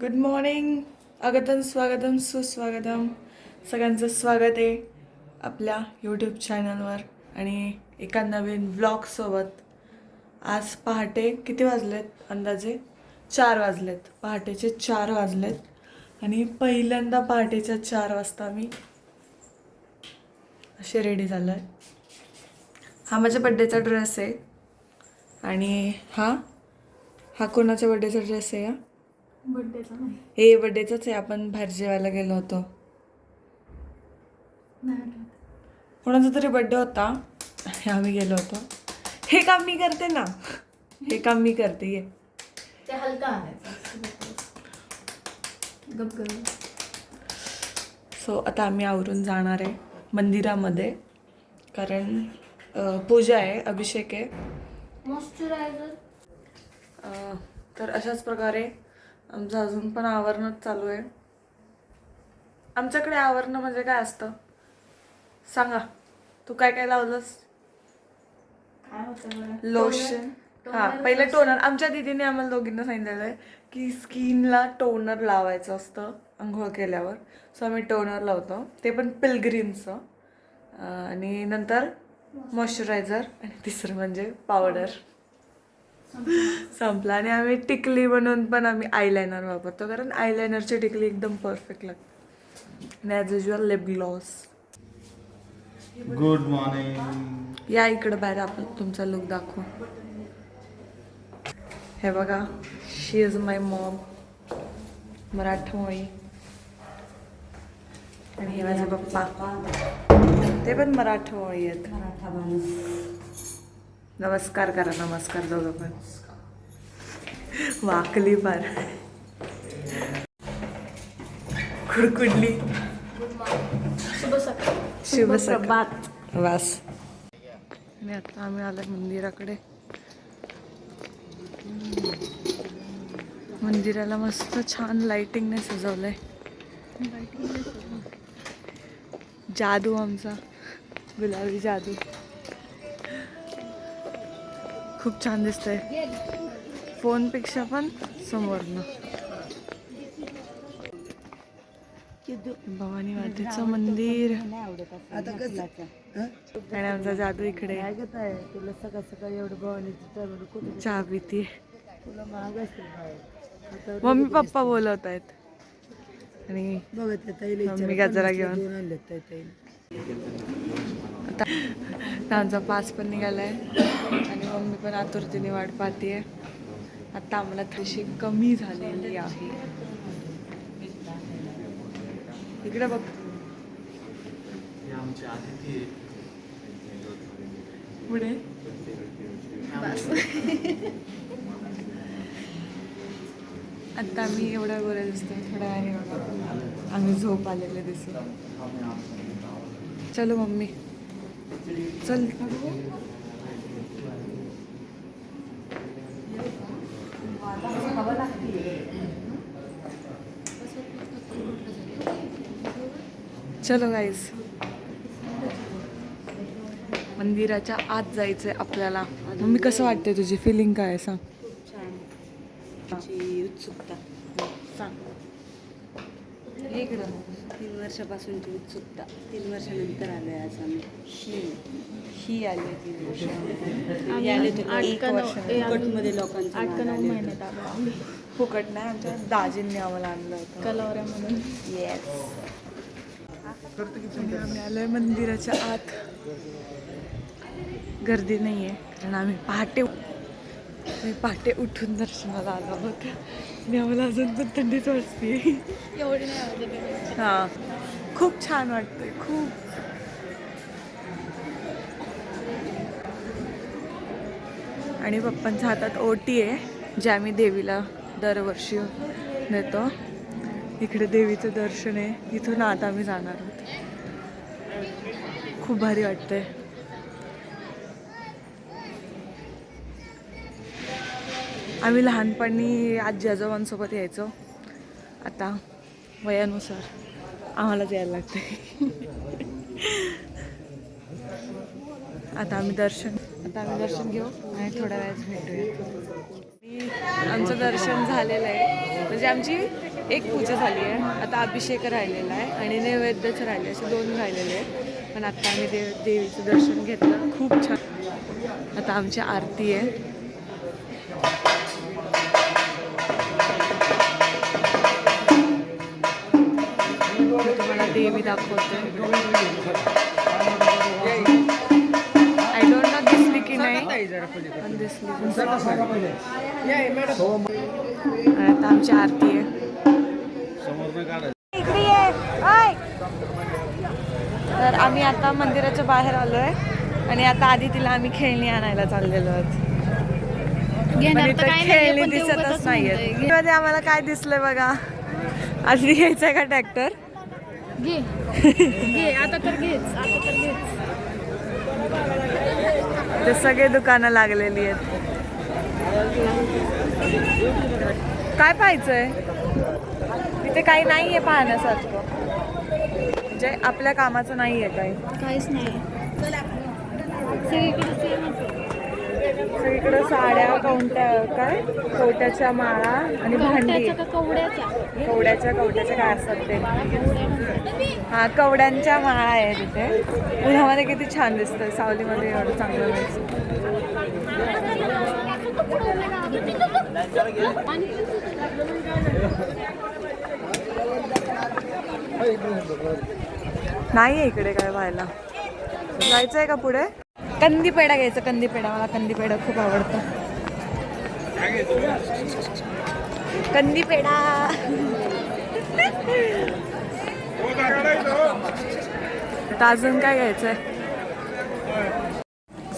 Good morning. स्वागतम स्वागतम सुस्वागतम. सगळ्यांचं स्वागत आहे आपल्या यूट्यूब चॅनलवर आणि एका नवीन व्लॉगसोबत. आज पहाटे किती वाजलेत अंदाजे? 4 वाजलेत. पहाटेचे 4 वाजलेत आणि पहिल्यांदा पहाटेच्या 4 वाजता मी असे रेडी झालो आहे. हा माझ्या बड्डेचा ड्रेस आहे आणि हा कोणाच्या बड्डेचा ड्रेस आहे? बर्थडेचा नाही. हे बड्डेचाच आहे. आपण बाहेर जेवायला गेलो होतो. कोणाचा तरी बड्डे होता, आम्ही गेलो होतो. हे काम मी करते ना, हे काम मी करते. ये ते हलका आणायचं. गप गप. सो आता आम्ही आवरून जाणार आहे मंदिरामध्ये, कारण पूजा आहे, अभिषेक आहे. मॉइश्चरायझर. तर अशाच प्रकारे आमचं अजून पण आवरणच चालू आहे. आमच्याकडे आवरणं म्हणजे काय असतं सांगा? तू काय काय लावलंस? काय होतं? लोशन. पहिलं टोनर. आमच्या दीदीने आम्हाला दोघींना सांगितलेलं आहे की स्किनला टोनर लावायचं असतं आंघोळ केल्यावर. सो आम्ही टोनर लावतो, ते पण पिलग्रीमचं. आणि नंतर मॉइश्चरायझर आणि तिसरं म्हणजे पावडर. संपला. आणि आम्ही टिकली बनवून पण आम्ही आयलायनर वापरतो, कारण आयलायनरची टिकली एकदम परफेक्ट लागते. आणि as usual lip gloss. Good morning. या इकडं बाहेर आपण तुमचा लुक दाखवू. हे बघा, शी इज माय मॉम, मराठमोळी. आणि हे माझे पप्पा, ते पण मराठमोळी आहेत. नमस्कार करा, नमस्कार दोघं पण. वाकली फार, खुडकुडली. शुभ सकाळ. शुभ प्रभात. वास. आणि आता आम्ही आलोय मंदिराकडे. मंदिराला मस्त छान लाइटिंगने सजवलंय. जादू आमचा, गुलाबी जादू. खूप छान दिसतंय, फोनपेक्षा पण समोरनं. भवानी मातेचं मंदिर. आणि आमचा जादू इकडे चहा पिती. मम्मी पप्पा बोलवत आहेत आणि मम्मी गजरा घेऊन. आता आमचा पास पण निघालाय आणि मम्मी पण आतुरतेने वाट पाहतीये. आता आम्हाला थोडीशी कमी झालेली आहे. इकडे बघ. पुढे आता आम्ही एवढा गोऱ्या दिसतो, थोड्या वेळाने बघा आम्ही झोप आलेले दिसू. चलो मम्मी चल. चलो गाईज, मंदिराच्या आत जायचंय आपल्याला. मम्मी कसं वाटतंय, तुझी फिलिंग काय आहे सांग? उत्सुकता सांग. 3 वर्षापासूनची उत्सुकता. 3 वर्षानंतर आलोय आज आम्ही. ही आली 3 वर्ष. आले तर 1 वर्ष फुकटमध्ये लोकांचं 8 का 9 महिन्यात आलो आम्ही. फुकट नाही, आमच्या दाजींनी आम्हाला आणलं होतं. कलवऱ्यामधून. येस. आम्ही आलोय मंदिराच्या आत. गर्दी नाही आहे, कारण आम्ही पहाटे उठून दर्शनाला आलो आहोत. आणि आम्हाला अजून पण थंडीच वाजते. एवढी नाही आवडत. हां, खूप छान वाटतंय, खूप. आणि पप्पांच्या हातात ओटी आहे, जे आम्ही देवीला दरवर्षी नेतो. इकडे देवीचं दर्शन आहे, इथून आता आम्ही जाणार आहोत. खूप भारी वाटतंय. आम्ही लहानपणी आजी आजोबांसोबत यायचो. आता वयानुसार आम्हालाच यायला लागते. आता आम्ही दर्शन घेऊ आणि थोड्या वेळात भेटूया. आमचं दर्शन झालेलं आहे, म्हणजे म्हणजे आमची एक पूजा झाली आहे, आता अभिषेक राहिलेला आहे आणि नैवेद्यचं राहिले, असे 2 राहिलेले आहेत. पण आता आम्ही देवीचं दर्शन घेतलं, खूप छान. आता आमची आरती आहे. मी तुम्हाला देवी दाखवते. आय डोंट नो दिसली की नाही, पण दिसली. आणि आता आमची आरती आहे. तर आम्ही आता मंदिराच्या बाहेर आलोय आणि आता आधी तिला आम्ही खेळणी आणायला चाललेलो आहोत. पण इथं खेळणी दिसतच नाहीयेत. मध्ये आम्हाला काय दिसलंय बघा. आधी घ्यायचंय का ट्रॅक्टर? घे घे आता तर घेच, आता तर घेच. ते सगळे दुकानं लागलेली आहेत. काय पाहायचंय? इथे काही नाहीये पाहण्यासारखं, म्हणजे आपल्या कामाचं नाहीये काही. काहीच नाही. सगळीकडे सेमच आहे. सगळीकडे साड्या, कवट्याच्या माळा आणि भांडी. कवट्याच्या का कवड्याच्या? कवड्याच्या काय असतात ते? कवड्या म्हणतात. हा, कवड्यांच्या माळा आहे तिथे. उन्हामध्ये किती छान दिसतं, सावलीमध्ये एवढं चांगलं दिसतं. नाही आहे इकडे काय व्हायला. जायचंय का पुढे? कंदी पेढा घ्यायचा. कंदी पेढा, मला कंदी पेढा खूप आवडतं. कंदी पेढा. आता अजून काय घ्यायचंय?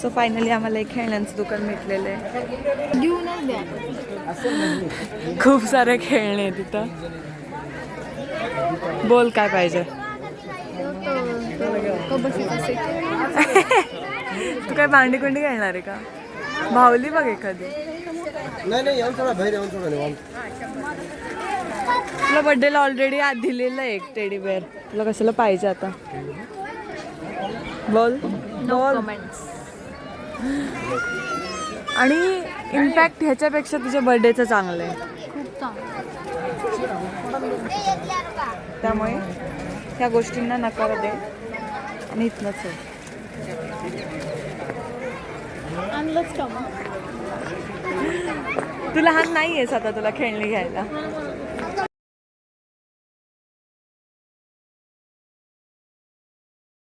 सो फायनली आम्हाला एक खेळण्यांचं दुकान भेटलेलं आहे. घेऊनच द्या. खूप सारे खेळणे आहेत तिथं. बोल काय पाहिजे? तू काय भांडी कुंडी खेळणार आहे का? भावली बघ एखादी. तुला बर्थडेला ऑलरेडी दिलेलं आहे एक टेडी बेअर. तुला कशाला पाहिजे आता? बोल. बोल. आणि इनफॅक्ट ह्याच्यापेक्षा तुझ्या बर्थडेचं चांगलं आहे. खूप चांगलं. त्यामुळे त्या गोष्टींना नकार दे आणि इथनंच आहे. आणलंच का मग? तू लहान नाही आहेस आता तुला खेळणी घ्यायला.